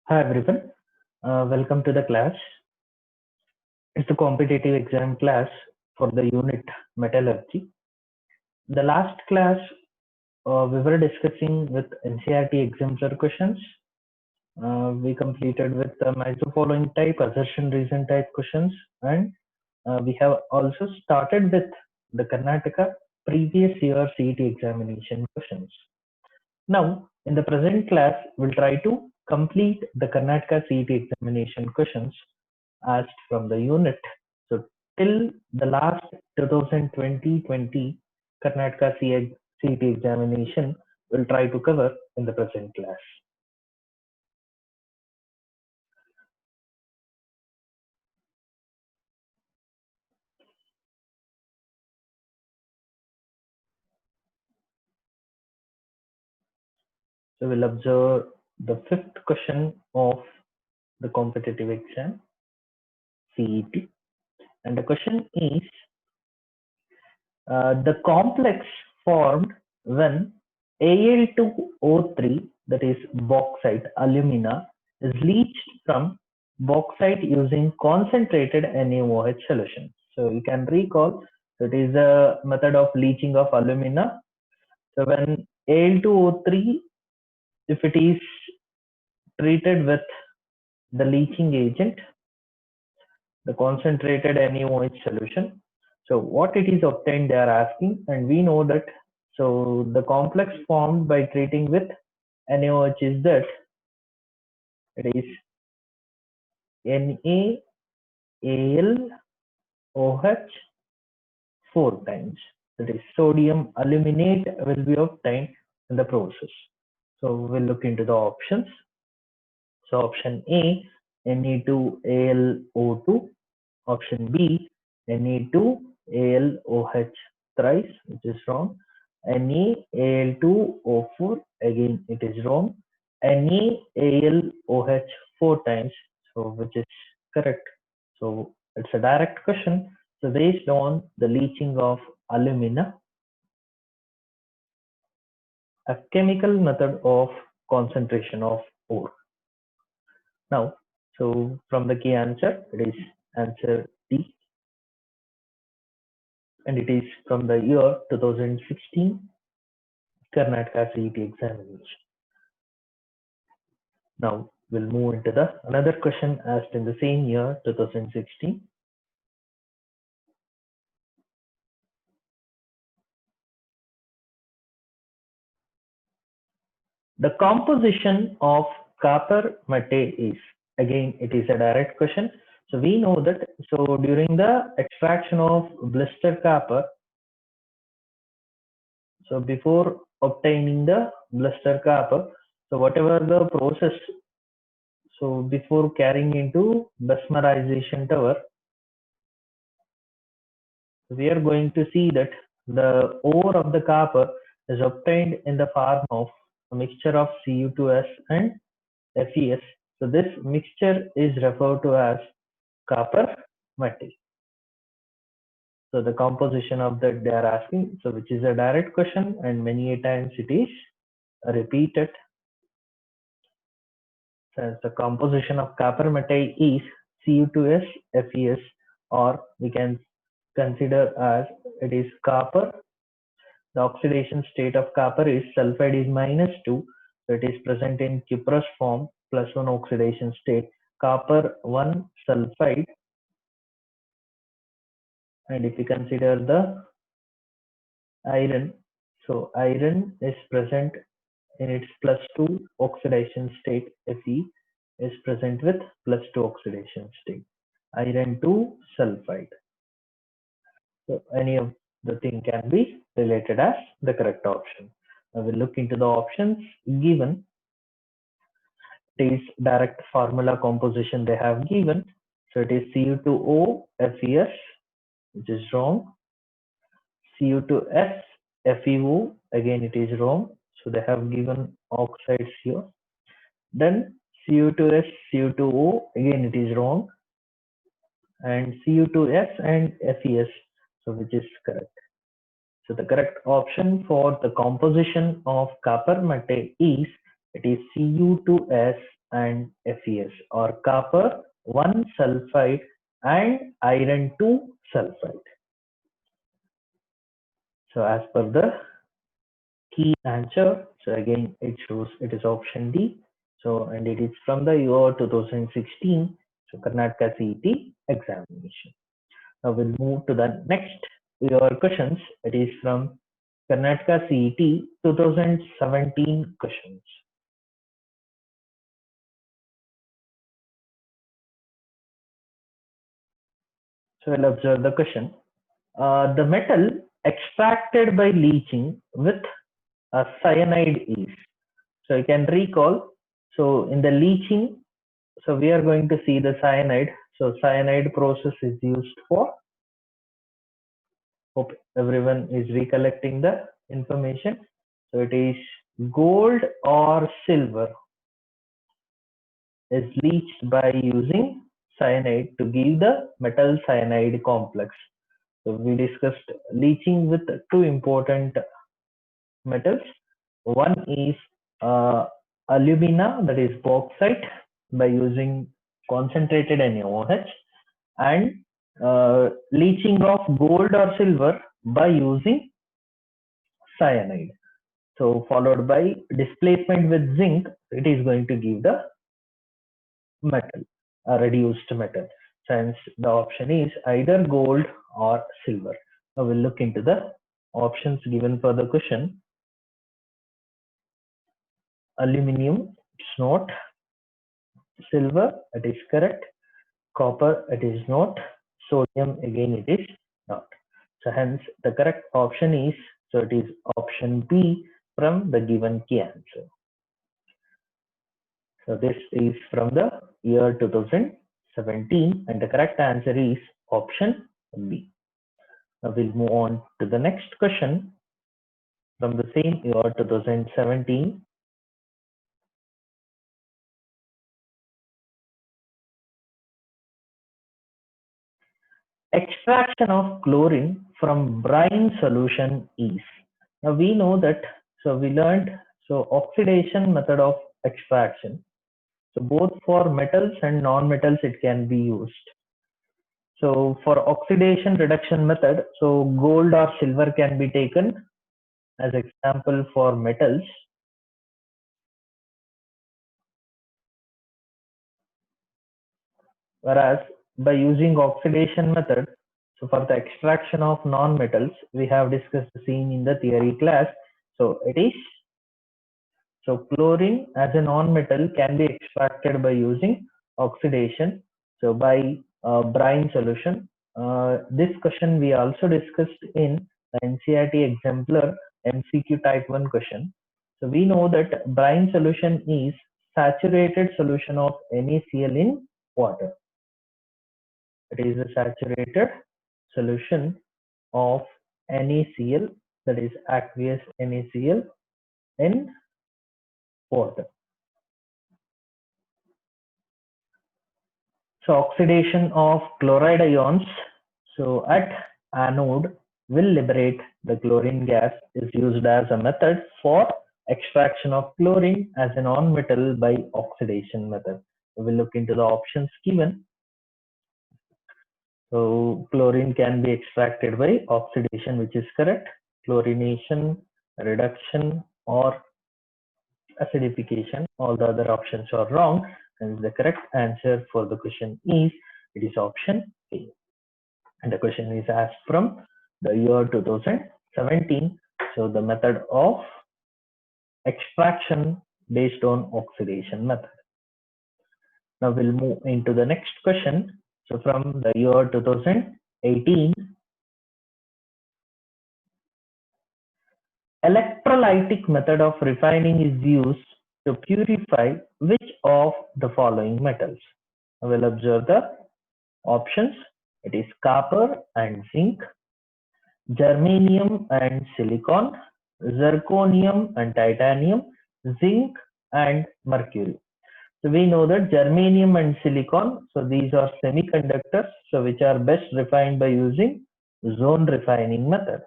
Hi everyone, welcome to the class. It's the competitive exam class for the unit metallurgy. The last class we were discussing with NCERT exemplar questions. We completed with the Mizo following type, assertion reason type questions, and we have also started with the Karnataka previous year CET examination questions. Now, in the present class, we'll try to complete the Karnataka CET examination questions asked from the unit. So till the last 2020 Karnataka CET examination, we'll try to cover in the present class. So we'll observe the fifth question of the competitive exam, CET. And the question is, the complex formed when Al2O3, that is bauxite alumina, is leached from bauxite using concentrated NaOH solution. So you can recall that is a method of leaching of alumina. So when Al2O3, if it is treated with the leaching agent, the concentrated NaOH solution. So what it is obtained, they are asking, and we know that. So the complex formed by treating with NaOH is that it is NaAlOH 4 times. That is sodium aluminate will be obtained in the process. So we'll look into the options. So option A, Na2AlO2. Option B, Na2AlOH thrice, which is wrong. NaAl2O4, again it is wrong. NaAlOH 4 times, so which is correct. So it's a direct question. So based on the leaching of alumina, a chemical method of concentration of ore. Now, so from the key answer, it is answer D, and it is from the year 2016 Karnataka CET examination. Now we'll move into the another question asked in the same year 2016. The composition of copper matte is, again it is a direct question. So we know that, so during the extraction of blister copper, so before obtaining the blister copper, so whatever the process, so before carrying into mesmerization tower, we are going to see that the ore of the copper is obtained in the form of a mixture of Cu2S and Fes. So this mixture is referred to as copper matte. So the composition of that they are asking, so which is a direct question, and many a times it is repeated. So the composition of copper matte is Cu2S Fes, or we can consider as it is copper. The oxidation state of copper is sulfide is -2, so it is present in cuprous form, +1 oxidation state, copper 1 sulfide. And if you consider the iron, so iron is present in its +2 oxidation state, Fe is present with +2 oxidation state, iron 2 sulfide. So any of the thing can be related as the correct option. Now we'll look into the options given. It is direct formula composition they have given. So it is Cu2O Fes, which is wrong. Cu2S FeO, again it is wrong. So they have given oxides here. Then Cu2S Cu2O, again it is wrong. And Cu2S and Fes, so which is correct. So the correct option for the composition of copper matte is, it is Cu2S and FeS, or copper 1 sulfide and iron 2 sulfide. So as per the key answer, so again it shows it is option D. So and it is from the year 2016, so Karnataka CET examination. Now we'll move to the next year questions. It is from Karnataka CET 2017 questions. So we'll observe the question. The metal extracted by leaching with a cyanide is. So you can recall. So in the leaching, so we are going to see the cyanide. So cyanide process is used for. Hope everyone is recollecting the information. So it is gold or silver is leached by using cyanide to give the metal cyanide complex. So we discussed leaching with two important metals. One is alumina, that is bauxite, by using concentrated NaOH, and leaching of gold or silver by using cyanide. So followed by displacement with zinc, it is going to give the metal, a reduced metal. Since the option is either gold or silver. Now we'll look into the options given for the question. Aluminium, it's not. Silver, it is correct. Copper, it is not. Sodium, again it is not. So hence the correct option is, so it is option B from the given key answer. So this is from the year 2017 and the correct answer is option B. Now we'll move on to the next question from the same year 2017. Extraction of chlorine from brine solution is. Now we know that, so we learned, so oxidation method of extraction. So both for metals and non-metals it can be used. So for oxidation reduction method, so gold or silver can be taken as example for metals. Whereas by using oxidation method, so for the extraction of non-metals, we have discussed the same in the theory class. So it is, so chlorine as a non-metal can be extracted by using oxidation. So by brine solution. This question we also discussed in the NCERT exemplar MCQ type 1 question. So we know that brine solution is saturated solution of NaCl in water. It is a saturated solution of NaCl, that is aqueous NaCl in water. So oxidation of chloride ions, so at anode will liberate the chlorine gas, is used as a method for extraction of chlorine as a non-metal by oxidation method. We will look into the options given. So chlorine can be extracted by oxidation, which is correct. Chlorination, reduction, or acidification, all the other options are wrong. And the correct answer for the question is, it is option A. And the question is asked from the year 2017. So the method of extraction based on oxidation method. Now we'll move into the next question. So from the year 2018, electrolytic method of refining is used to purify which of the following metals? I will observe the options. It is copper and zinc, germanium and silicon, zirconium and titanium, zinc and mercury. So we know that germanium and silicon, so these are semiconductors, so which are best refined by using zone refining method.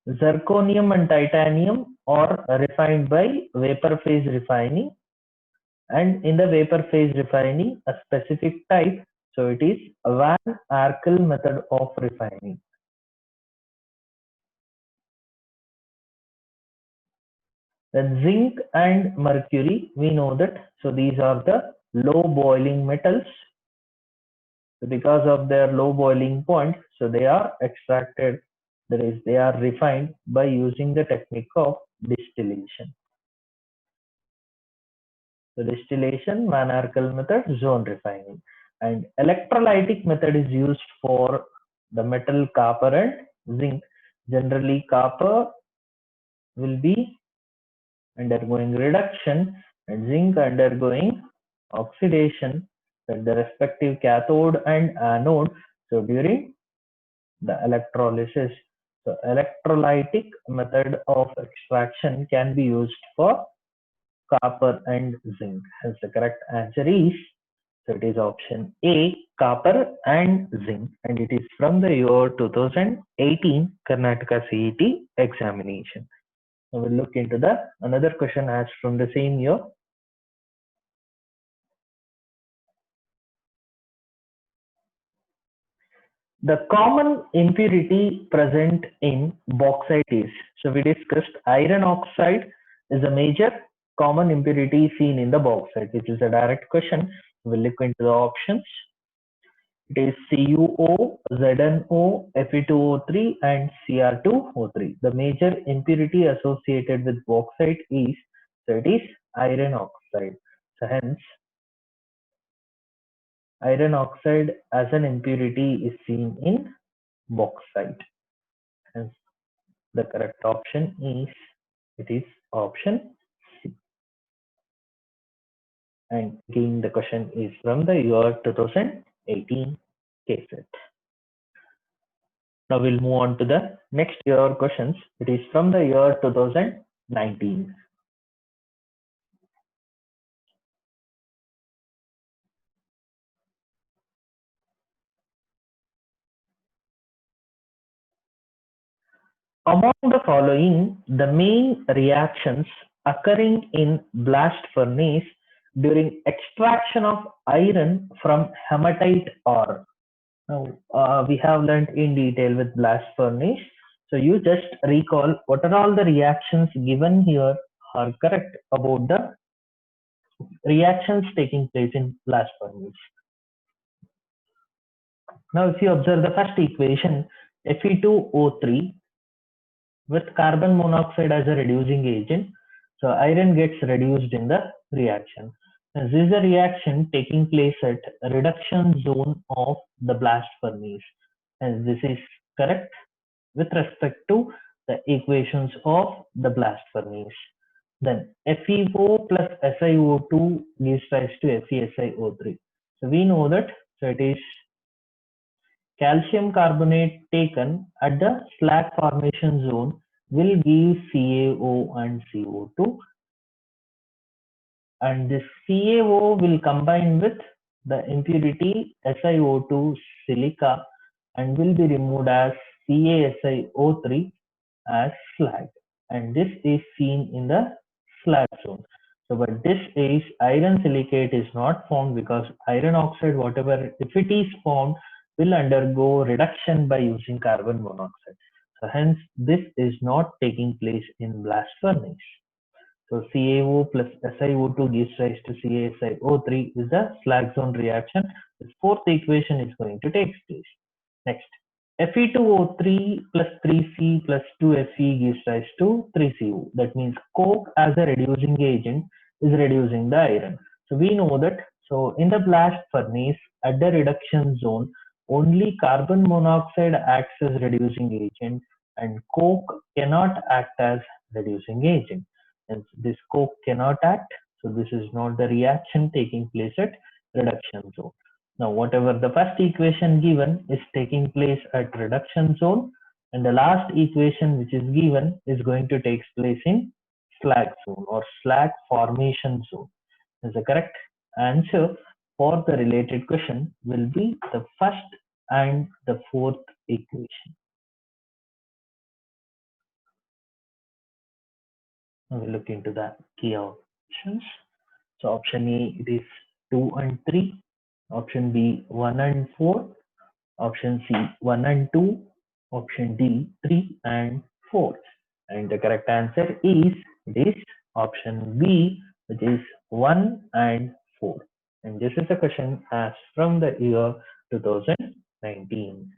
Zirconium and titanium are refined by vapor phase refining, and in the vapor phase refining, a specific type, so it is Van Arkel method of refining. Then zinc and mercury, we know that, so these are the low boiling metals. So because of their low boiling point, so they are extracted, that is, they are refined by using the technique of distillation. So distillation, Van Arkel method, zone refining. And electrolytic method is used for the metal copper and zinc. Generally, copper will be undergoing reduction and zinc undergoing oxidation at the respective cathode and anode. So during the electrolysis, so electrolytic method of extraction can be used for copper and zinc. Hence the correct answer is, so it is option A, copper and zinc, and it is from the year 2018 Karnataka CET examination. Now we'll look into the another question asked from the same year. The common impurity present in bauxite is, so we discussed iron oxide is a major common impurity seen in the bauxite, which is a direct question. We'll look into the options. It is CuO, ZnO, Fe2O3 and Cr2O3. The major impurity associated with bauxite is, so it is iron oxide. So hence, iron oxide as an impurity is seen in bauxite. Hence, the correct option is, it is option C. And again, the question is from the year 2018 KSET. Now we'll move on to the next year questions. It is from the year 2019. Among the following, the main reactions occurring in blast furnace during extraction of iron from hematite ore. Now, we have learned in detail with blast furnace. So you just recall what are all the reactions given here are correct about the reactions taking place in blast furnace. Now, if you observe the first equation, Fe2O3 with carbon monoxide as a reducing agent, so iron gets reduced in the reaction. This is a reaction taking place at reduction zone of the blast furnace, and this is correct with respect to the equations of the blast furnace. Then FeO plus SiO2 gives rise to FeSiO3. So we know that, so it is calcium carbonate taken at the slag formation zone will give CaO and CO2, and this CaO will combine with the impurity SiO2 silica and will be removed as CaSiO3 as slag, and this is seen in the slag zone. So but this is iron silicate is not formed because iron oxide, whatever if it is formed, will undergo reduction by using carbon monoxide. So hence this is not taking place in blast furnace. So CaO plus SiO2 gives rise to CaSiO3 is the slag zone reaction. This fourth equation is going to take place. Next, Fe2O3 plus 3C plus 2Fe gives rise to 3CO. That means coke as a reducing agent is reducing the iron. So we know that, so in the blast furnace at the reduction zone, only carbon monoxide acts as reducing agent and coke cannot act as reducing agent. And this coke cannot act, so this is not the reaction taking place at reduction zone. Now, whatever the first equation given is taking place at reduction zone, and the last equation which is given is going to take place in slag zone or slag formation zone. Is the correct answer for the related question will be the first and the fourth equation. Now we look into the key options. So option A, it is 2 and 3. Option B, 1 and 4. Option C, 1 and 2. Option D, 3 and 4. And the correct answer is this option B, which is 1 and 4. And this is a question asked from the year 2019.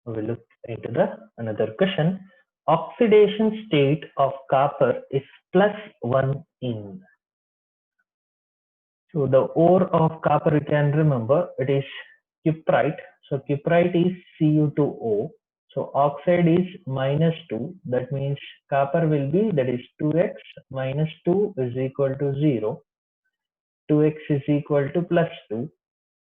We look into the another question. Oxidation state of copper is +1 in. So the ore of copper, you can remember, it is cuprite. So cuprite is Cu2O. So oxide is -2. That means copper will be, that is 2x minus 2 is equal to 0. 2x is equal to +2,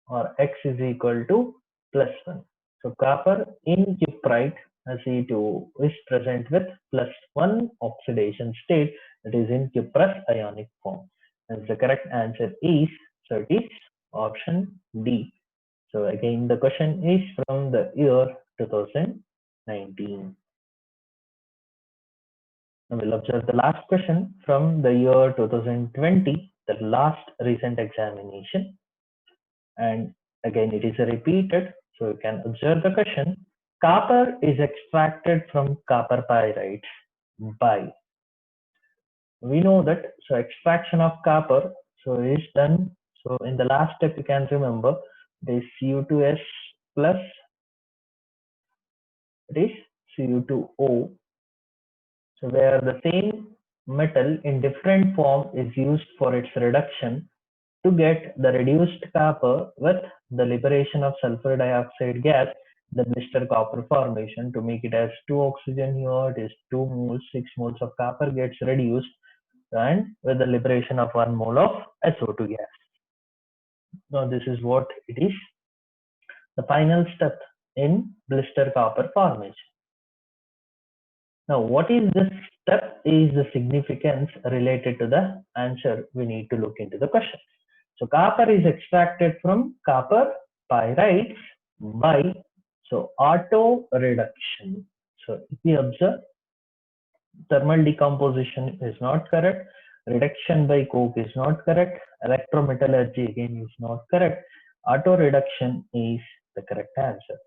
or x is equal to +1. So copper in cuprite Ce2 is present with +1 oxidation state, that is in cuprous ionic form. And the correct answer is, so it is option D. So again, the question is from the year 2019. Now we'll observe the last question from the year 2020, the last recent examination. And again, it is repeated, so you can observe the question. Copper is extracted from copper pyrites by, we know that, so extraction of copper so is done, so in the last step you can remember this Cu2s plus, it is Cu2O, so where the same metal in different form is used for its reduction to get the reduced copper with the liberation of sulfur dioxide gas, the blister copper formation. To make it as 2 oxygen here, it is 2 moles, 6 moles of copper gets reduced, and with the liberation of 1 mole of SO2 gas. Now this is what it is, the final step in blister copper formation. Now what is this step is the significance related to the answer we need to look into the question. So copper is extracted from copper pyrites by, so auto reduction. So if we observe, thermal decomposition is not correct, reduction by coke is not correct, electrometallurgy again is not correct, auto reduction is the correct answer.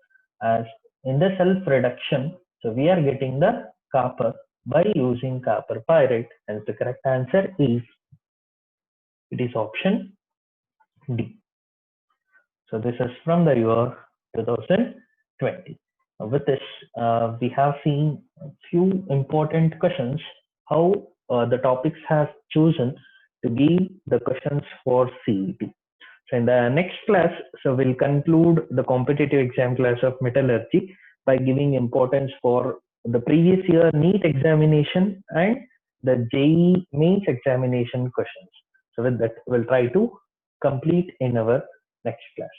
As in the self reduction, so we are getting the copper by using copper pyrite, and the correct answer is, it is option D. So this is from the year 2020. With this, we have seen a few important questions, how the topics have chosen to be the questions for CET. So in the next class, so we'll conclude the competitive exam class of metallurgy by giving importance for the previous year NEET examination and the JEE mains examination questions. So with that, we'll try to complete in our next class.